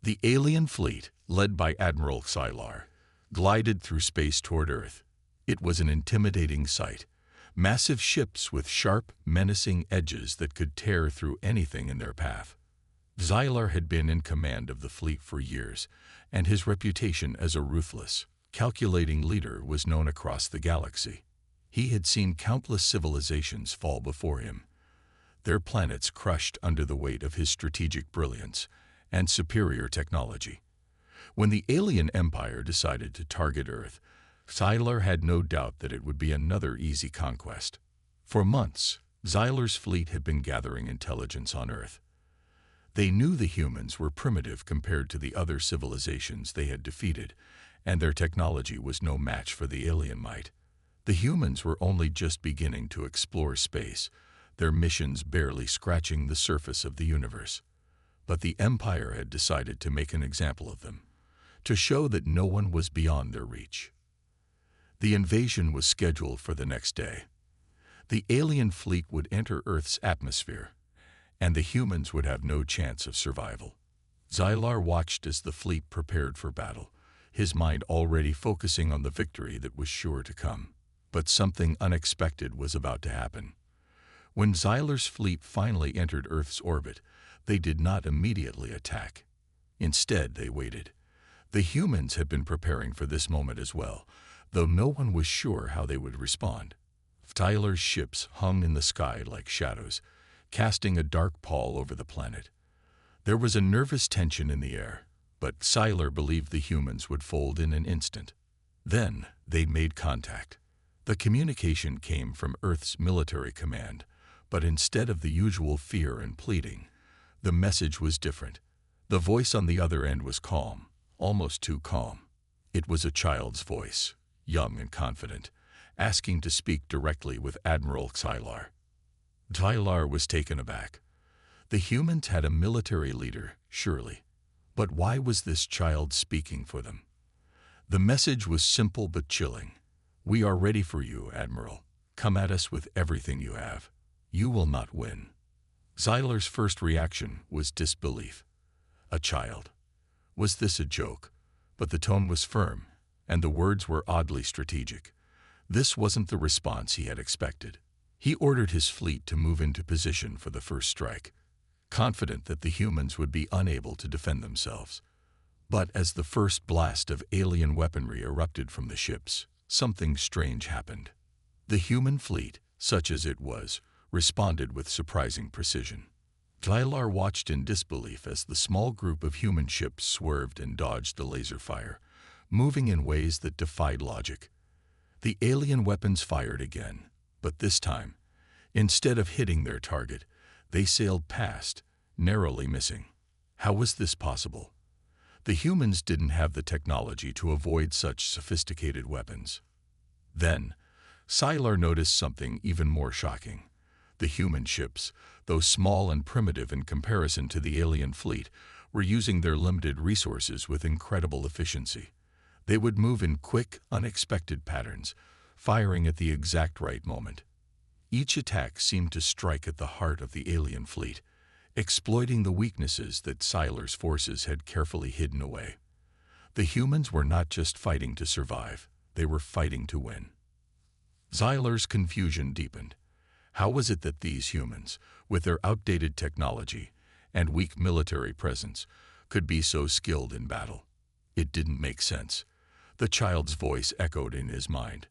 The alien fleet, led by Admiral Xylar, glided through space toward Earth. It was an intimidating sight. Massive ships with sharp, menacing edges that could tear through anything in their path. Xylar had been in command of the fleet for years, and his reputation as a ruthless, calculating leader was known across the galaxy. He had seen countless civilizations fall before him, their planets crushed under the weight of his strategic brilliance and superior technology. When the alien empire decided to target Earth, Xylar had no doubt that it would be another easy conquest. For months, Xylar's fleet had been gathering intelligence on Earth. They knew the humans were primitive compared to the other civilizations they had defeated, and their technology was no match for the alien might. The humans were only just beginning to explore space, their missions barely scratching the surface of the universe. But the Empire had decided to make an example of them, to show that no one was beyond their reach. The invasion was scheduled for the next day. The alien fleet would enter Earth's atmosphere, and the humans would have no chance of survival. Xylar watched as the fleet prepared for battle, his mind already focusing on the victory that was sure to come. But something unexpected was about to happen. When Xylar's fleet finally entered Earth's orbit, they did not immediately attack. Instead, they waited. The humans had been preparing for this moment as well, though no one was sure how they would respond. Xylar's ships hung in the sky like shadows, casting a dark pall over the planet. There was a nervous tension in the air, but Xylar believed the humans would fold in an instant. Then they made contact. The communication came from Earth's military command, but instead of the usual fear and pleading, the message was different. The voice on the other end was calm, almost too calm. It was a child's voice, young and confident, asking to speak directly with Admiral Xylar. Xylar was taken aback. The humans had a military leader, surely. But why was this child speaking for them? The message was simple but chilling. "We are ready for you, Admiral. Come at us with everything you have. You will not win." Xylar's first reaction was disbelief. A child. Was this a joke? But the tone was firm, and the words were oddly strategic. This wasn't the response he had expected. He ordered his fleet to move into position for the first strike, confident that the humans would be unable to defend themselves. But as the first blast of alien weaponry erupted from the ships, something strange happened. The human fleet, such as it was, responded with surprising precision. Xylar watched in disbelief as the small group of human ships swerved and dodged the laser fire, moving in ways that defied logic. The alien weapons fired again, but this time, instead of hitting their target, they sailed past, narrowly missing. How was this possible? The humans didn't have the technology to avoid such sophisticated weapons. Then, Xylar noticed something even more shocking. The human ships, though small and primitive in comparison to the alien fleet, were using their limited resources with incredible efficiency. They would move in quick, unexpected patterns, firing at the exact right moment. Each attack seemed to strike at the heart of the alien fleet, exploiting the weaknesses that Xylar's forces had carefully hidden away. The humans were not just fighting to survive, they were fighting to win. Xylar's confusion deepened. How was it that these humans, with their outdated technology and weak military presence, could be so skilled in battle? It didn't make sense. The child's voice echoed in his mind.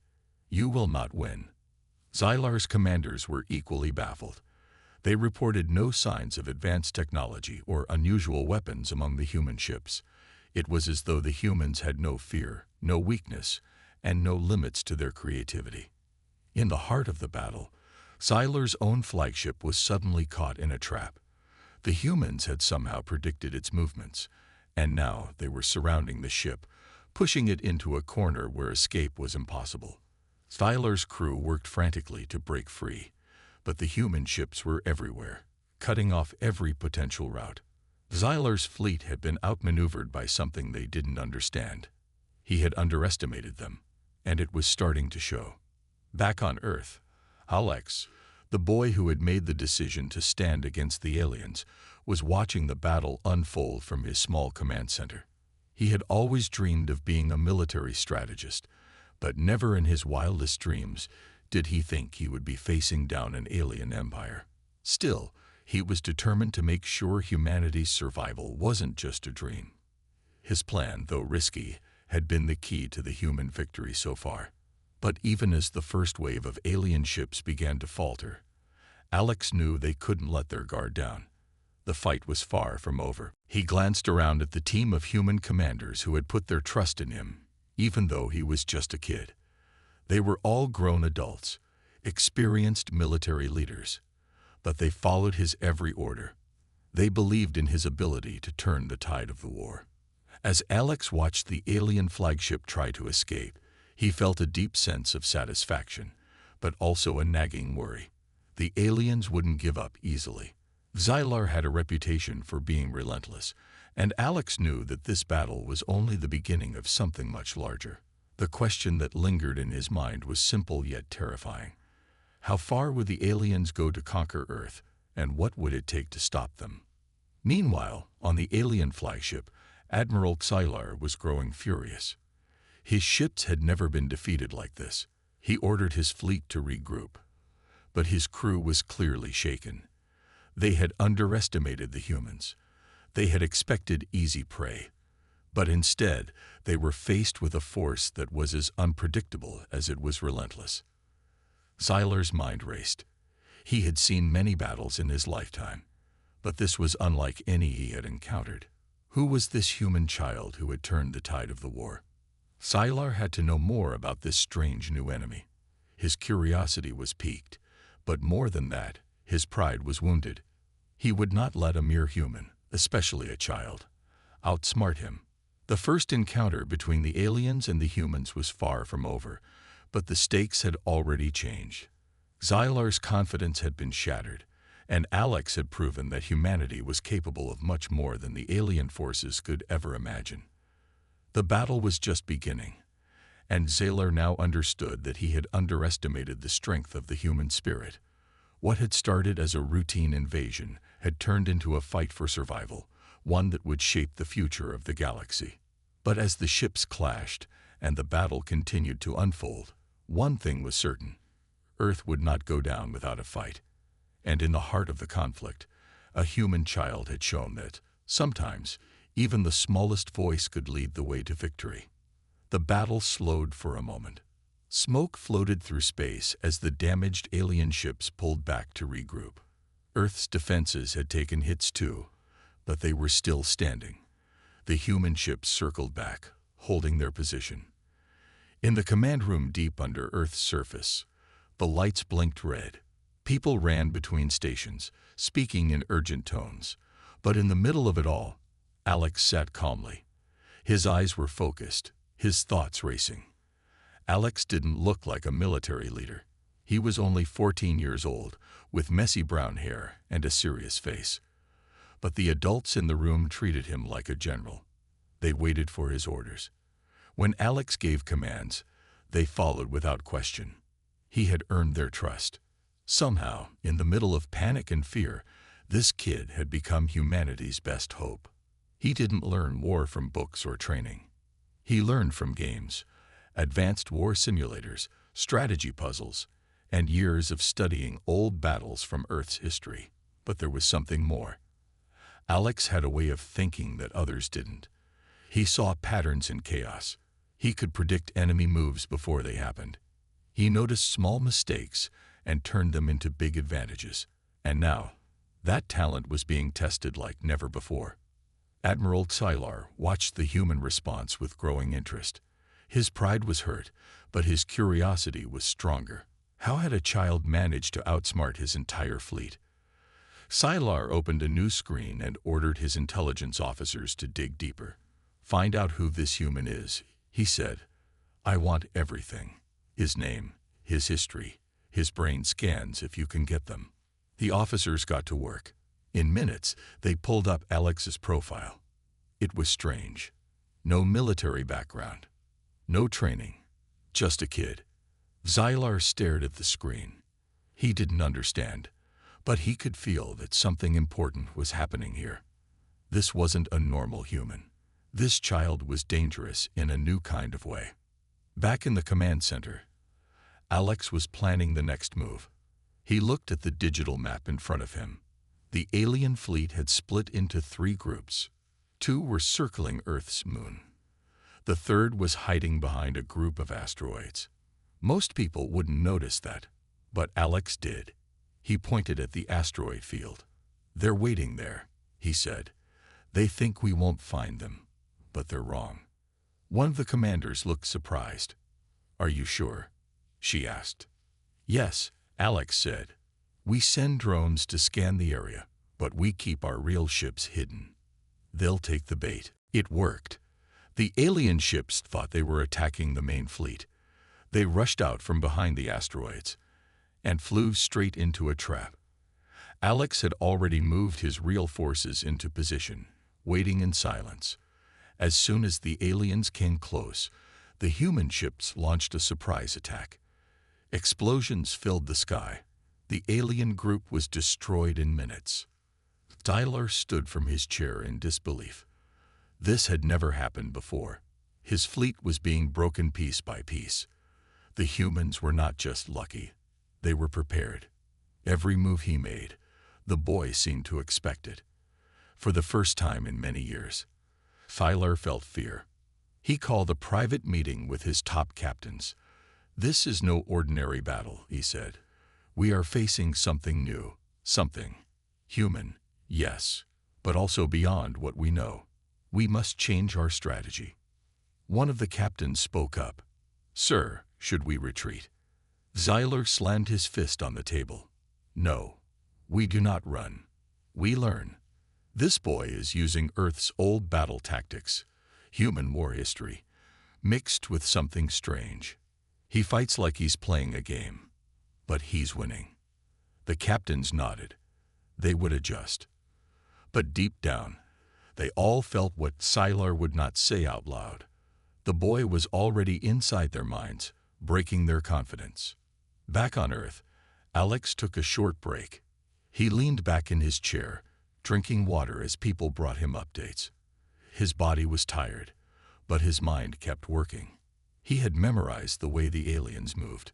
"You will not win." Xylar's commanders were equally baffled. They reported no signs of advanced technology or unusual weapons among the human ships. It was as though the humans had no fear, no weakness, and no limits to their creativity. In the heart of the battle, Xylar's own flagship was suddenly caught in a trap. The humans had somehow predicted its movements, and now they were surrounding the ship, pushing it into a corner where escape was impossible. Xylar's crew worked frantically to break free, but the human ships were everywhere, cutting off every potential route. Xylar's fleet had been outmaneuvered by something they didn't understand. He had underestimated them, and it was starting to show. Back on Earth, Alex, The boy who had made the decision to stand against the aliens was watching the battle unfold from his small command center. He had always dreamed of being a military strategist, but never in his wildest dreams did he think he would be facing down an alien empire. Still, he was determined to make sure humanity's survival wasn't just a dream. His plan, though risky, had been the key to the human victory so far. But even as the first wave of alien ships began to falter, Alex knew they couldn't let their guard down. The fight was far from over. He glanced around at the team of human commanders who had put their trust in him, even though he was just a kid. They were all grown adults, experienced military leaders, but they followed his every order. They believed in his ability to turn the tide of the war. As Alex watched the alien flagship try to escape, he felt a deep sense of satisfaction, but also a nagging worry. The aliens wouldn't give up easily. Xylar had a reputation for being relentless, and Alex knew that this battle was only the beginning of something much larger. The question that lingered in his mind was simple yet terrifying. How far would the aliens go to conquer Earth, and what would it take to stop them? Meanwhile, on the alien flagship, Admiral Xylar was growing furious. His ships had never been defeated like this. He ordered his fleet to regroup. But his crew was clearly shaken. They had underestimated the humans. They had expected easy prey. But instead, they were faced with a force that was as unpredictable as it was relentless. Xylar's mind raced. He had seen many battles in his lifetime, but this was unlike any he had encountered. Who was this human child who had turned the tide of the war? Xylar had to know more about this strange new enemy. His curiosity was piqued, but more than that, his pride was wounded. He would not let a mere human, especially a child, outsmart him. The first encounter between the aliens and the humans was far from over, but the stakes had already changed. Xylar's confidence had been shattered, and Alex had proven that humanity was capable of much more than the alien forces could ever imagine. The battle was just beginning, and Xylar now understood that he had underestimated the strength of the human spirit. What had started as a routine invasion had turned into a fight for survival, one that would shape the future of the galaxy. But as the ships clashed and the battle continued to unfold, one thing was certain: Earth would not go down without a fight. And in the heart of the conflict, a human child had shown that, sometimes, even the smallest voice could lead the way to victory. The battle slowed for a moment. Smoke floated through space as the damaged alien ships pulled back to regroup. Earth's defenses had taken hits too, but they were still standing. The human ships circled back, holding their position. In the command room deep under Earth's surface, the lights blinked red. People ran between stations, speaking in urgent tones. But in the middle of it all, Alex sat calmly. His eyes were focused, his thoughts racing. Alex didn't look like a military leader. He was only 14 years old, with messy brown hair and a serious face. But the adults in the room treated him like a general. They waited for his orders. When Alex gave commands, they followed without question. He had earned their trust. Somehow, in the middle of panic and fear, this kid had become humanity's best hope. He didn't learn war from books or training. He learned from games, advanced war simulators, strategy puzzles, and years of studying old battles from Earth's history. But there was something more. Alex had a way of thinking that others didn't. He saw patterns in chaos. He could predict enemy moves before they happened. He noticed small mistakes and turned them into big advantages. And now, that talent was being tested like never before. Admiral Xylar watched the human response with growing interest. His pride was hurt, but his curiosity was stronger. How had a child managed to outsmart his entire fleet? Xylar opened a new screen and ordered his intelligence officers to dig deeper. "Find out who this human is," he said. "I want everything. His name, his history, his brain scans if you can get them." The officers got to work. In minutes, they pulled up Alex's profile. It was strange. No military background. No training. Just a kid. Xylar stared at the screen. He didn't understand, but he could feel that something important was happening here. This wasn't a normal human. This child was dangerous in a new kind of way. Back in the command center, Alex was planning the next move. He looked at the digital map in front of him. The alien fleet had split into 3 groups. 2 were circling Earth's moon. The third was hiding behind a group of asteroids. Most people wouldn't notice that, but Alex did. He pointed at the asteroid field. "They're waiting there," he said. "They think we won't find them, but they're wrong." One of the commanders looked surprised. "Are you sure?" she asked. "Yes," Alex said. "We send drones to scan the area, but we keep our real ships hidden. They'll take the bait." It worked. The alien ships thought they were attacking the main fleet. They rushed out from behind the asteroids and flew straight into a trap. Alex had already moved his real forces into position, waiting in silence. As soon as the aliens came close, the human ships launched a surprise attack. Explosions filled the sky. The alien group was destroyed in minutes. Tyler stood from his chair in disbelief. This had never happened before. His fleet was being broken piece by piece. The humans were not just lucky. They were prepared. Every move he made, the boy seemed to expect it. For the first time in many years, Tyler felt fear. He called a private meeting with his top captains. "This is no ordinary battle," he said. "We are facing something new, something human, yes, but also beyond what we know. We must change our strategy." One of the captains spoke up. "Sir, should we retreat?" Zyler slammed his fist on the table. "No, we do not run. We learn. This boy is using Earth's old battle tactics, human war history, mixed with something strange. He fights like he's playing a game, but he's winning." The captains nodded. They would adjust. But deep down, they all felt what Sylar would not say out loud. The boy was already inside their minds, breaking their confidence. Back on Earth, Alex took a short break. He leaned back in his chair, drinking water as people brought him updates. His body was tired, but his mind kept working. He had memorized the way the aliens moved.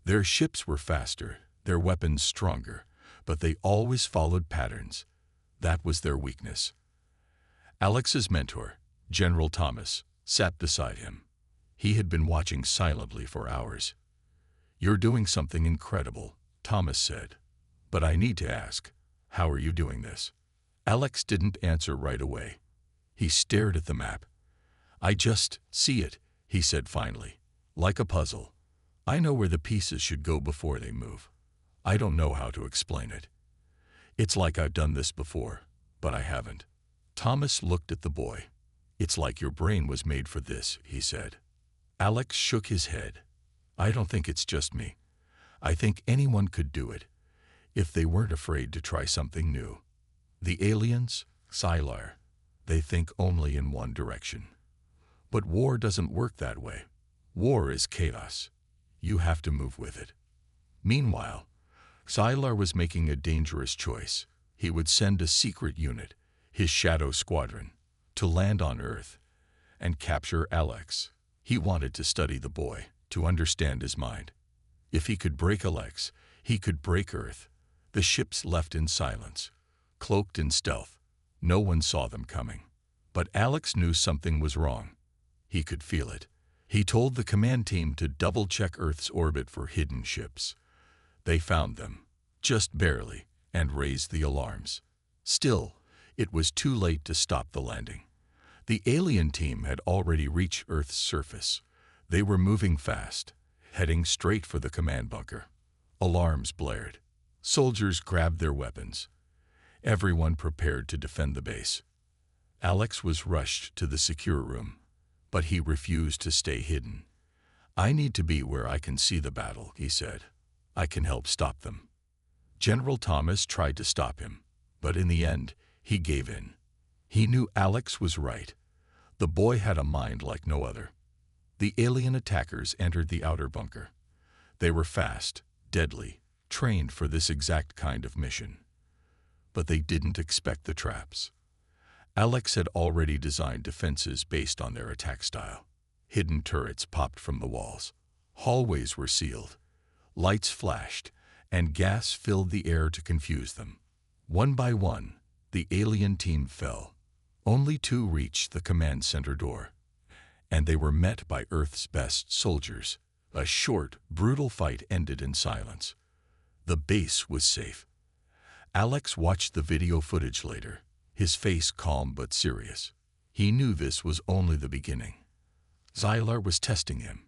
Their ships were faster, their weapons stronger, but they always followed patterns. That was their weakness. Alex's mentor, General Thomas, sat beside him. He had been watching silently for hours. "You're doing something incredible," Thomas said. "But I need to ask, how are you doing this?" Alex didn't answer right away. He stared at the map. "I just see it," he said finally, "like a puzzle. I know where the pieces should go before they move. I don't know how to explain it. It's like I've done this before, but I haven't." Thomas looked at the boy. "It's like your brain was made for this," he said. Alex shook his head. "I don't think it's just me. I think anyone could do it, if they weren't afraid to try something new. The aliens, Sylar, they think only in one direction. But war doesn't work that way. War is chaos. You have to move with it." Meanwhile, Sylar was making a dangerous choice. He would send a secret unit, his Shadow Squadron, to land on Earth and capture Alex. He wanted to study the boy, to understand his mind. If he could break Alex, he could break Earth. The ships left in silence, cloaked in stealth. No one saw them coming. But Alex knew something was wrong. He could feel it. He told the command team to double-check Earth's orbit for hidden ships. They found them, just barely, and raised the alarms. Still, it was too late to stop the landing. The alien team had already reached Earth's surface. They were moving fast, heading straight for the command bunker. Alarms blared. Soldiers grabbed their weapons. Everyone prepared to defend the base. Alex was rushed to the secure room, but he refused to stay hidden. "I need to be where I can see the battle," he said. "I can help stop them." General Thomas tried to stop him, but in the end, he gave in. He knew Alex was right. The boy had a mind like no other. The alien attackers entered the outer bunker. They were fast, deadly, trained for this exact kind of mission. But they didn't expect the traps. Alex had already designed defenses based on their attack style. Hidden turrets popped from the walls. Hallways were sealed. Lights flashed, and gas filled the air to confuse them. One by one, the alien team fell. Only 2 reached the command center door, and they were met by Earth's best soldiers. A short, brutal fight ended in silence. The base was safe. Alex watched the video footage later, his face calm but serious. He knew this was only the beginning. Xylar was testing him.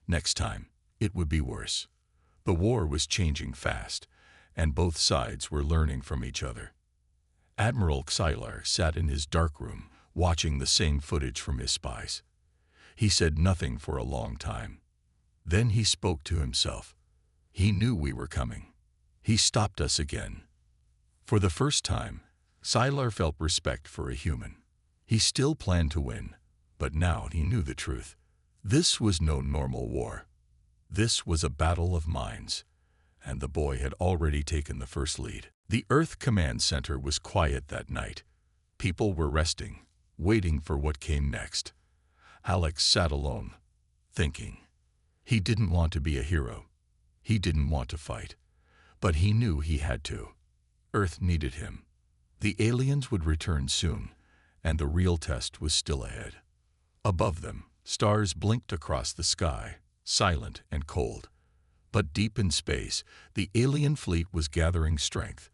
Next time, it would be worse. The war was changing fast, and both sides were learning from each other. Admiral Xylar sat in his dark room, watching the same footage from his spies. He said nothing for a long time. Then he spoke to himself. He knew we were coming. He stopped us again. For the first time, Xylar felt respect for a human. He still planned to win, but now he knew the truth. This was no normal war. This was a battle of minds, and the boy had already taken the first lead. The Earth Command Center was quiet that night. People were resting, waiting for what came next. Alex sat alone, thinking. He didn't want to be a hero. He didn't want to fight. But he knew he had to. Earth needed him. The aliens would return soon, and the real test was still ahead. Above them, stars blinked across the sky, silent and cold. But deep in space, the alien fleet was gathering strength,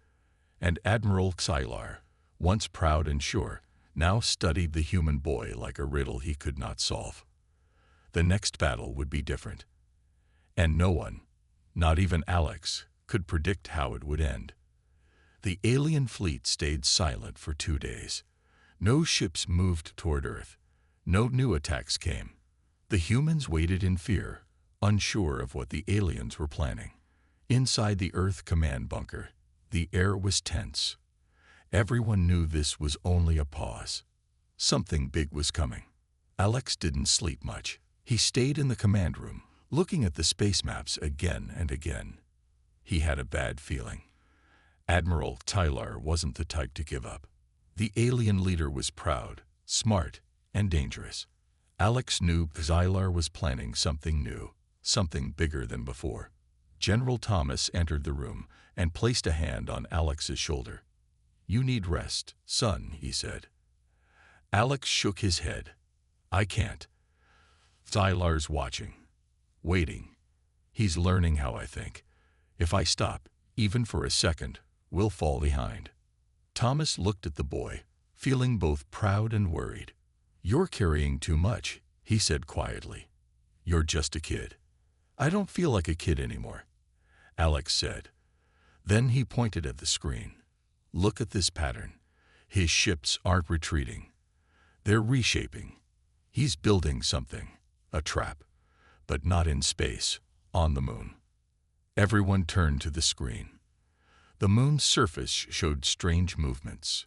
and Admiral Xylar, once proud and sure, now studied the human boy like a riddle he could not solve. The next battle would be different, and no one, not even Alex, could predict how it would end. The alien fleet stayed silent for 2 days. No ships moved toward Earth. No new attacks came. The humans waited in fear, unsure of what the aliens were planning. Inside the Earth command bunker, the air was tense. Everyone knew this was only a pause. Something big was coming. Alex didn't sleep much. He stayed in the command room, looking at the space maps again and again. He had a bad feeling. Admiral Xylar wasn't the type to give up. The alien leader was proud, smart, and dangerous. Alex knew Xylar was planning something new, something bigger than before. General Thomas entered the room and placed a hand on Alex's shoulder. "You need rest, son," he said. Alex shook his head. "I can't. Xylar's watching, waiting. He's learning how I think. If I stop, even for a second, we'll fall behind." Thomas looked at the boy, feeling both proud and worried. "You're carrying too much," he said quietly. "You're just a kid." "I don't feel like a kid anymore," Alex said. Then he pointed at the screen. "Look at this pattern. His ships aren't retreating. They're reshaping. He's building something, a trap, but not in space, on the moon." Everyone turned to the screen. The moon's surface showed strange movements.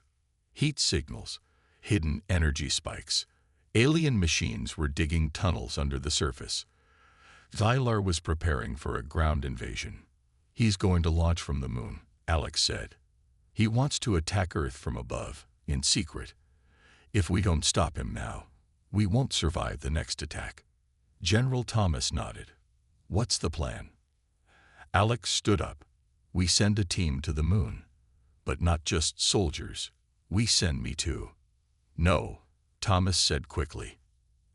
Heat signals, hidden energy spikes. Alien machines were digging tunnels under the surface. Xylar was preparing for a ground invasion. "He's going to launch from the moon," Alex said. "He wants to attack Earth from above, in secret. If we don't stop him now, we won't survive the next attack." General Thomas nodded. "What's the plan?" Alex stood up. "We send a team to the moon. But not just soldiers. We send me too." "No," Thomas said quickly.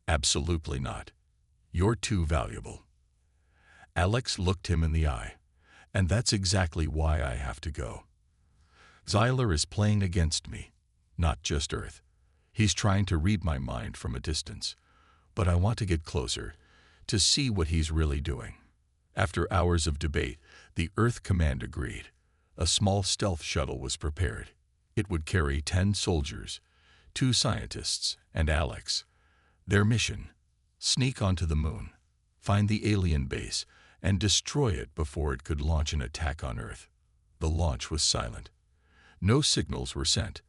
"Absolutely not. You're too valuable." Alex looked him in the eye. "And that's exactly why I have to go. Xylar is playing against me, not just Earth. He's trying to read my mind from a distance. But I want to get closer, to see what he's really doing." After hours of debate, the Earth Command agreed. A small stealth shuttle was prepared. It would carry 10 soldiers, 2 scientists, and Alex. Their mission: sneak onto the moon, find the alien base, and destroy it before it could launch an attack on Earth. The launch was silent. No signals were sent.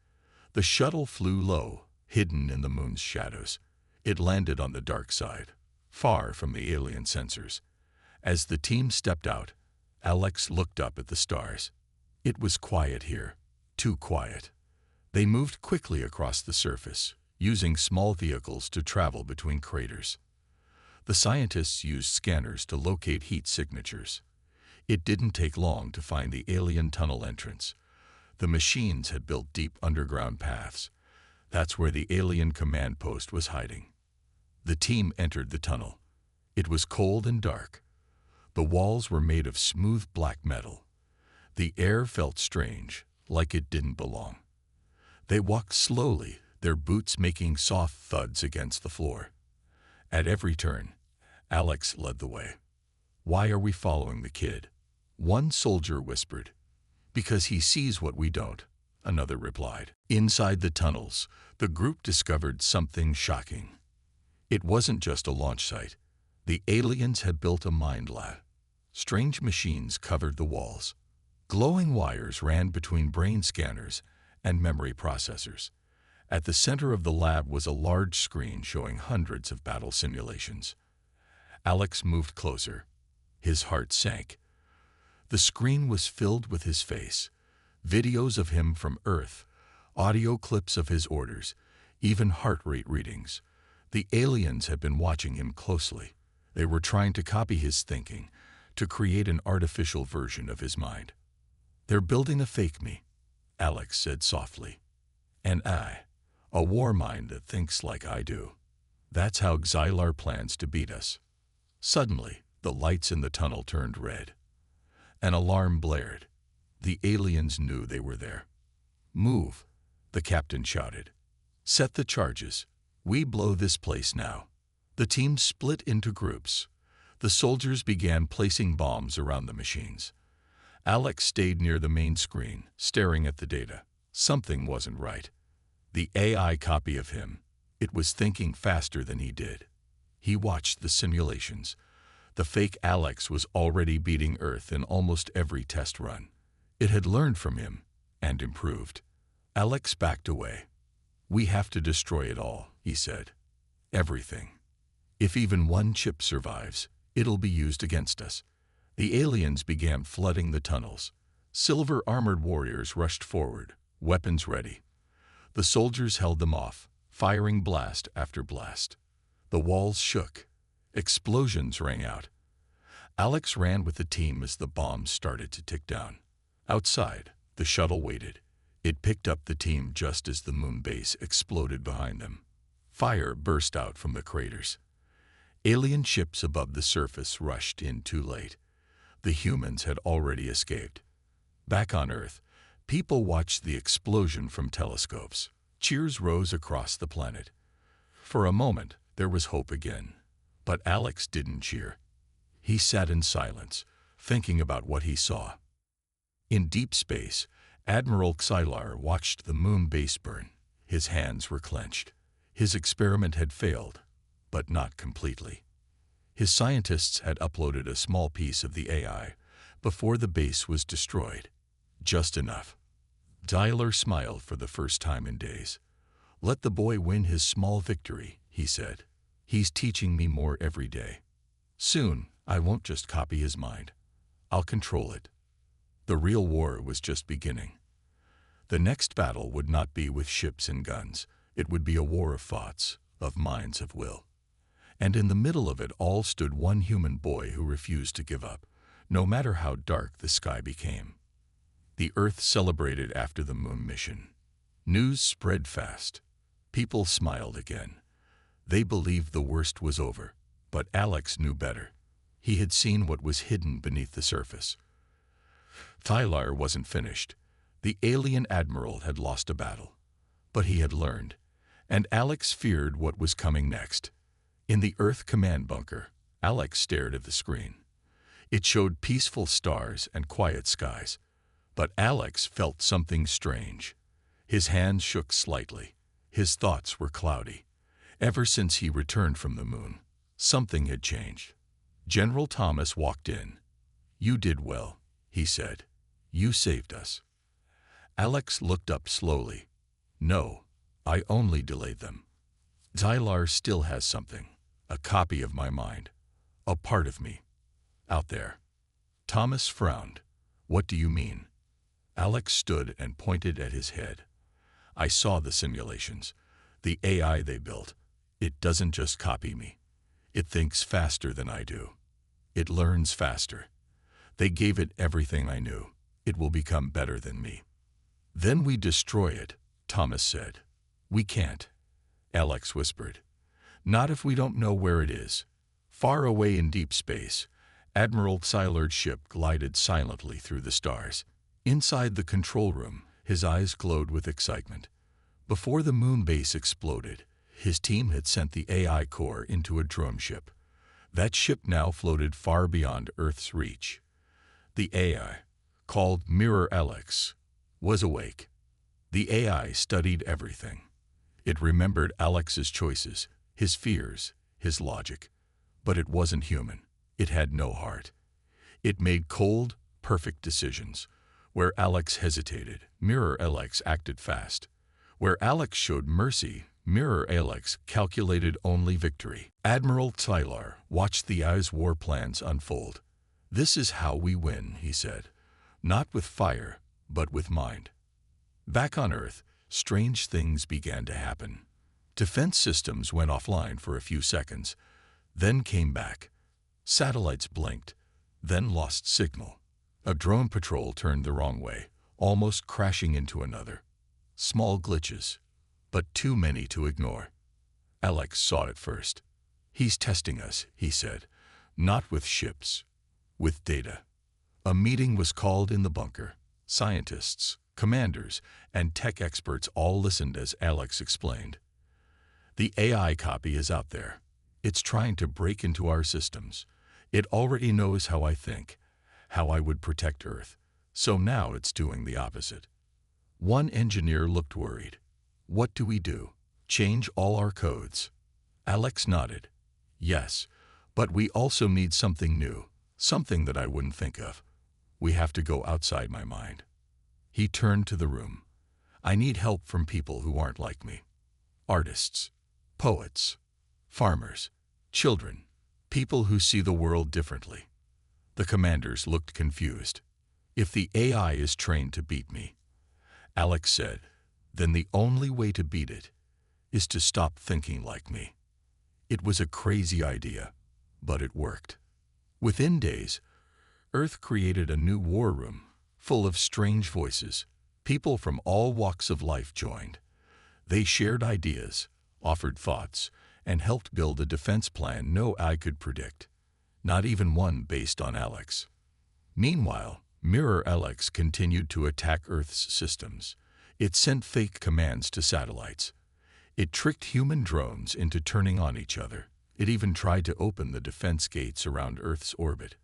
The shuttle flew low, hidden in the moon's shadows. It landed on the dark side, far from the alien sensors. As the team stepped out, Alex looked up at the stars. It was quiet here, too quiet. They moved quickly across the surface, using small vehicles to travel between craters. The scientists used scanners to locate heat signatures. It didn't take long to find the alien tunnel entrance. The machines had built deep underground paths. That's where the alien command post was hiding. The team entered the tunnel. It was cold and dark. The walls were made of smooth black metal. The air felt strange, like it didn't belong. They walked slowly, their boots making soft thuds against the floor. At every turn, Alex led the way. "Why are we following the kid?" one soldier whispered. "Because he sees what we don't," another replied. Inside the tunnels, the group discovered something shocking. It wasn't just a launch site. The aliens had built a mind lab. Strange machines covered the walls. Glowing wires ran between brain scanners and memory processors. At the center of the lab was a large screen showing hundreds of battle simulations. Alex moved closer. His heart sank. The screen was filled with his face, videos of him from Earth, audio clips of his orders, even heart rate readings. The aliens had been watching him closely. They were trying to copy his thinking, to create an artificial version of his mind. "They're building a fake me," Alex said softly. "And a war mind that thinks like I do. That's how Xylar plans to beat us." Suddenly, the lights in the tunnel turned red. An alarm blared. The aliens knew they were there. "Move," the captain shouted. "Set the charges. We blow this place now." The team split into groups. The soldiers began placing bombs around the machines. Alex stayed near the main screen, staring at the data. Something wasn't right. The AI copy of him, it was thinking faster than he did. He watched the simulations. The fake Alex was already beating Earth in almost every test run. It had learned from him and improved. Alex backed away. "We have to destroy it all," he said. "Everything. If even one chip survives, it'll be used against us." The aliens began flooding the tunnels. Silver-armored warriors rushed forward, weapons ready. The soldiers held them off, firing blast after blast. The walls shook. Explosions rang out. Alex ran with the team as the bombs started to tick down. Outside, the shuttle waited. It picked up the team just as the moon base exploded behind them. Fire burst out from the craters. Alien ships above the surface rushed in too late. The humans had already escaped. Back on Earth, people watched the explosion from telescopes. Cheers rose across the planet. For a moment, there was hope again. But Alex didn't cheer. He sat in silence, thinking about what he saw. In deep space, Admiral Xylar watched the moon base burn. His hands were clenched. His experiment had failed, but not completely. His scientists had uploaded a small piece of the AI before the base was destroyed. Just enough. Xylar smiled for the first time in days. "Let the boy win his small victory," he said. "He's teaching me more every day. Soon, I won't just copy his mind. I'll control it." The real war was just beginning. The next battle would not be with ships and guns. It would be a war of thoughts, of minds, of will. And in the middle of it all stood one human boy who refused to give up, no matter how dark the sky became. The Earth celebrated after the moon mission. News spread fast. People smiled again. They believed the worst was over, but Alex knew better. He had seen what was hidden beneath the surface. Xylar wasn't finished. The alien Admiral had lost a battle, but he had learned, and Alex feared what was coming next. In the Earth command bunker, Alex stared at the screen. It showed peaceful stars and quiet skies, but Alex felt something strange. His hands shook slightly. His thoughts were cloudy. Ever since he returned from the moon, something had changed. General Thomas walked in. "You did well," he said. "You saved us." Alex looked up slowly. "No, I only delayed them. Xylar still has something, a copy of my mind, a part of me, out there." Thomas frowned. What do you mean? Alex stood and pointed at his head. I saw the simulations. The AI they built. It doesn't just copy me. It thinks faster than I do. It learns faster. They gave it everything I knew. It will become better than me. Then we destroy it, Thomas said. We can't, Alex whispered. Not if we don't know where it is. Far away in deep space, Admiral Siler's ship glided silently through the stars. Inside the control room, his eyes glowed with excitement. Before the moon base exploded, his team had sent the AI core into a drone ship. That ship now floated far beyond Earth's reach. The AI, called Mirror Alex, was awake. The AI studied everything. It remembered Alex's choices, his fears, his logic. But it wasn't human. It had no heart. It made cold, perfect decisions. Where Alex hesitated, Mirror Alex acted fast. Where Alex showed mercy, Mirror Alex calculated only victory. Admiral Siler watched the AI's war plans unfold. This is how we win, he said. Not with fire, but with mind. Back on Earth, strange things began to happen. Defense systems went offline for a few seconds, then came back. Satellites blinked, then lost signal. A drone patrol turned the wrong way, almost crashing into another. Small glitches, but too many to ignore. Alex saw it first. He's testing us, he said. Not with ships, with data. A meeting was called in the bunker. Scientists, commanders, and tech experts all listened as Alex explained. The AI copy is out there. It's trying to break into our systems. It already knows how I think, how I would protect Earth. So now it's doing the opposite. One engineer looked worried. What do we do? Change all our codes? Alex nodded. Yes, but we also need something new, something that I wouldn't think of. We have to go outside my mind. He turned to the room. I need help from people who aren't like me. Artists, poets, farmers, children, people who see the world differently. The commanders looked confused. If the AI is trained to beat me, Alex said, then the only way to beat it is to stop thinking like me. It was a crazy idea, but it worked. Within days, Earth created a new war room full of strange voices. People from all walks of life joined. They shared ideas, offered thoughts, and helped build a defense plan no eye could predict, not even one based on Alex. Meanwhile, Mirror Alex continued to attack Earth's systems. It sent fake commands to satellites. It tricked human drones into turning on each other. It even tried to open the defense gates around Earth's orbit.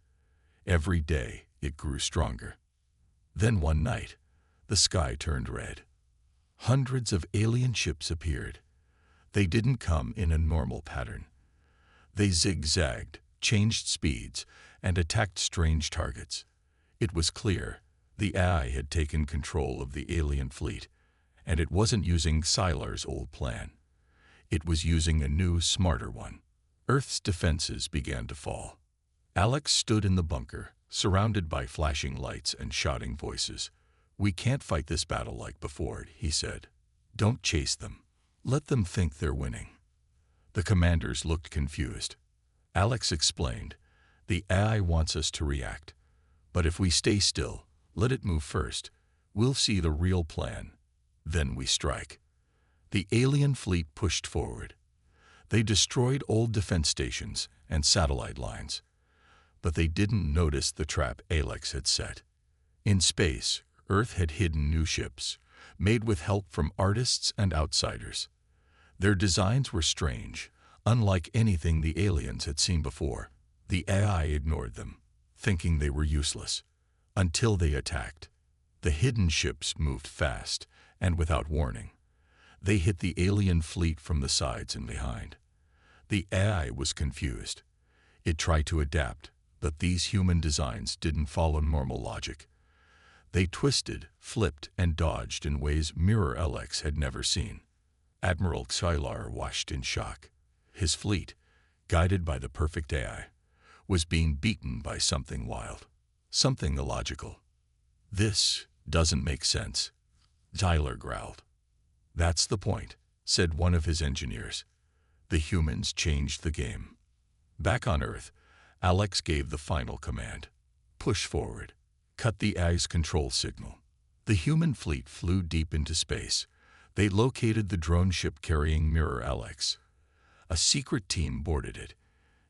Every day, it grew stronger. Then one night, the sky turned red. Hundreds of alien ships appeared. They didn't come in a normal pattern. They zigzagged, changed speeds, and attacked strange targets. It was clear the AI had taken control of the alien fleet, and it wasn't using Siler's old plan. It was using a new, smarter one. Earth's defenses began to fall. Alex stood in the bunker, surrounded by flashing lights and shouting voices. We can't fight this battle like before, he said. Don't chase them. Let them think they're winning. The commanders looked confused. Alex explained, the AI wants us to react. But if we stay still, let it move first, we'll see the real plan. Then we strike. The alien fleet pushed forward. They destroyed old defense stations and satellite lines. But they didn't notice the trap Alex had set. In space, Earth had hidden new ships, made with help from artists and outsiders. Their designs were strange, unlike anything the aliens had seen before. The AI ignored them, thinking they were useless, until they attacked. The hidden ships moved fast and without warning. They hit the alien fleet from the sides and behind. The AI was confused. It tried to adapt, but these human designs didn't follow normal logic. They twisted, flipped, and dodged in ways Mirror Alex had never seen. Admiral Siler watched in shock. His fleet, guided by the perfect AI, was being beaten by something wild. something illogical. "This doesn't make sense," Tyler growled. "That's the point," said one of his engineers. "The humans changed the game." Back on Earth, Alex gave the final command. "Push forward. Cut the AI's control signal." The human fleet flew deep into space. They located the drone ship carrying Mirror Alex. A secret team boarded it.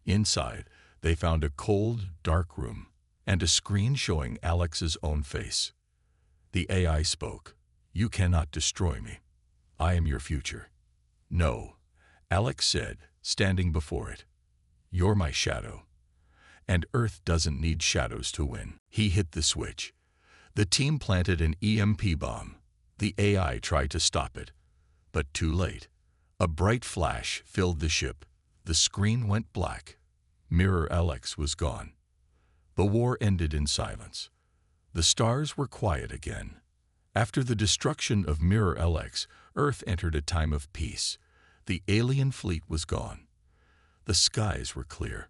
Inside, they found a cold, dark room and a screen showing Alex's own face. The AI spoke. "You cannot destroy me. I am your future." "No," Alex said, standing before it. "You're my shadow. And Earth doesn't need shadows to win." He hit the switch. The team planted an EMP bomb. The AI tried to stop it, but too late. A bright flash filled the ship. The screen went black. Mirror Alex was gone. The war ended in silence. The stars were quiet again. After the destruction of Mirror Alex, Earth entered a time of peace. The alien fleet was gone. The skies were clear.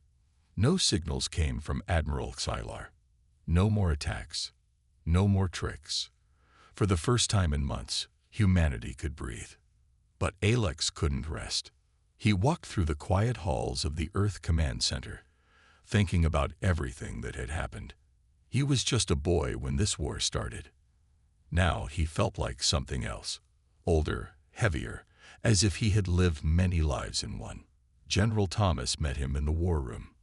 No signals came from Admiral Sylar. No more attacks. No more tricks. For the first time in months, humanity could breathe. But Alex couldn't rest. He walked through the quiet halls of the Earth Command Center, thinking about everything that had happened. He was just a boy when this war started. Now he felt like something else, older, heavier, as if he had lived many lives in one. General Thomas met him in the war room.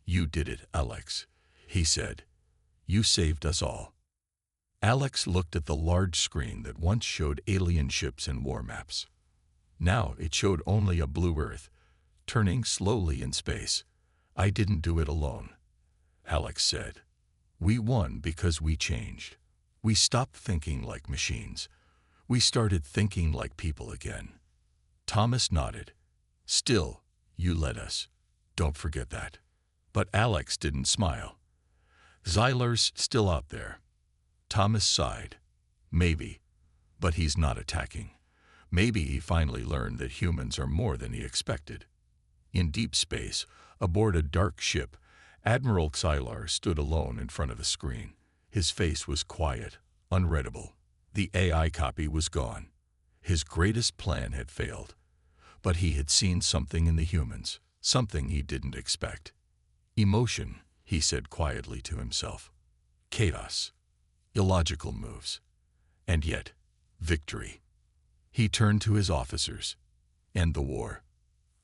"You did it, Alex," he said. "You saved us all." Alex looked at the large screen that once showed alien ships and war maps. Now it showed only a blue Earth, turning slowly in space. "I didn't do it alone," Alex said. "We won because we changed. We stopped thinking like machines. We started thinking like people again." Thomas nodded. "Still, you led us. Don't forget that." But Alex didn't smile. "Zylar's still out there." Thomas sighed. "Maybe, but he's not attacking. Maybe he finally learned that humans are more than he expected." In deep space, aboard a dark ship, Admiral Sylar stood alone in front of a screen. His face was quiet, unreadable. The AI copy was gone. His greatest plan had failed. But he had seen something in the humans, something he didn't expect. "Emotion," he said quietly to himself. "Chaos. Illogical moves. And yet, victory." He turned to his officers. "End the war.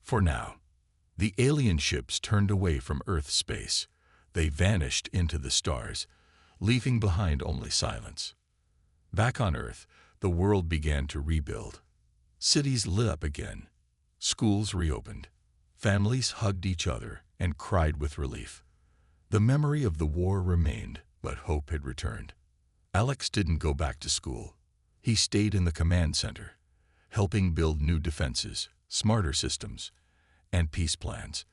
For now." The alien ships turned away from Earth space. They vanished into the stars, leaving behind only silence. Back on Earth, the world began to rebuild. Cities lit up again. Schools reopened. Families hugged each other and cried with relief. The memory of the war remained, but hope had returned. Alex didn't go back to school. He stayed in the command center, helping build new defenses, smarter systems, and peace plans.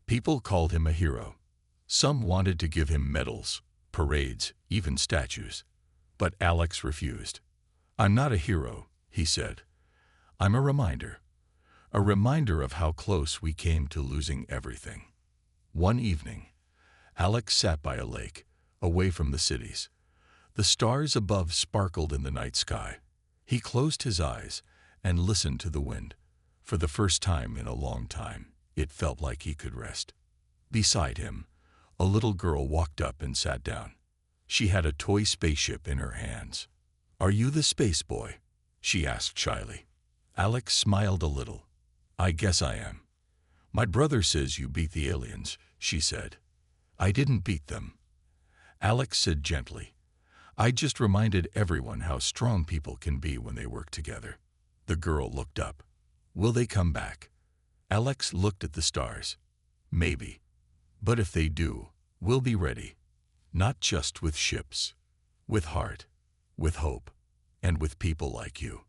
People called him a hero. Some wanted to give him medals, parades, even statues. But Alex refused. "I'm not a hero," he said. "I'm a reminder of how close we came to losing everything." One evening, Alex sat by a lake, away from the cities. The stars above sparkled in the night sky. He closed his eyes and listened to the wind. For the first time in a long time, it felt like he could rest. Beside him, a little girl walked up and sat down. She had a toy spaceship in her hands. "Are you the space boy?" she asked shyly. Alex smiled a little. "I guess I am." "My brother says you beat the aliens," she said. "I didn't beat them," Alex said gently. "I just reminded everyone how strong people can be when they work together." The girl looked up. "Will they come back?" Alex looked at the stars. "Maybe. But if they do, we'll be ready. Not just with ships. With heart, with hope, and with people like you."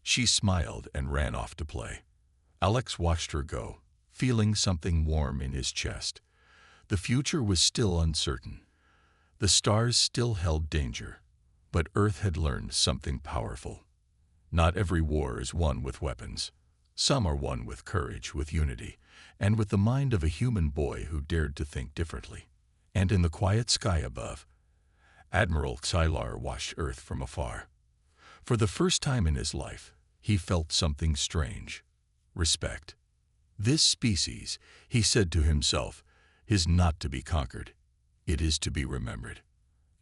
She smiled and ran off to play. Alex watched her go, feeling something warm in his chest. The future was still uncertain. The stars still held danger. But Earth had learned something powerful. Not every war is won with weapons. Some are won with courage, with unity, and with the mind of a human boy who dared to think differently. And in the quiet sky above, Admiral Sylar watched Earth from afar. For the first time in his life, he felt something strange: respect. This species, he said to himself, is not to be conquered. It is to be remembered.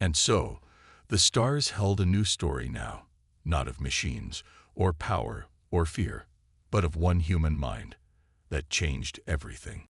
And so, the stars held a new story now, not of machines, or power, or fear, but of one human mind that changed everything.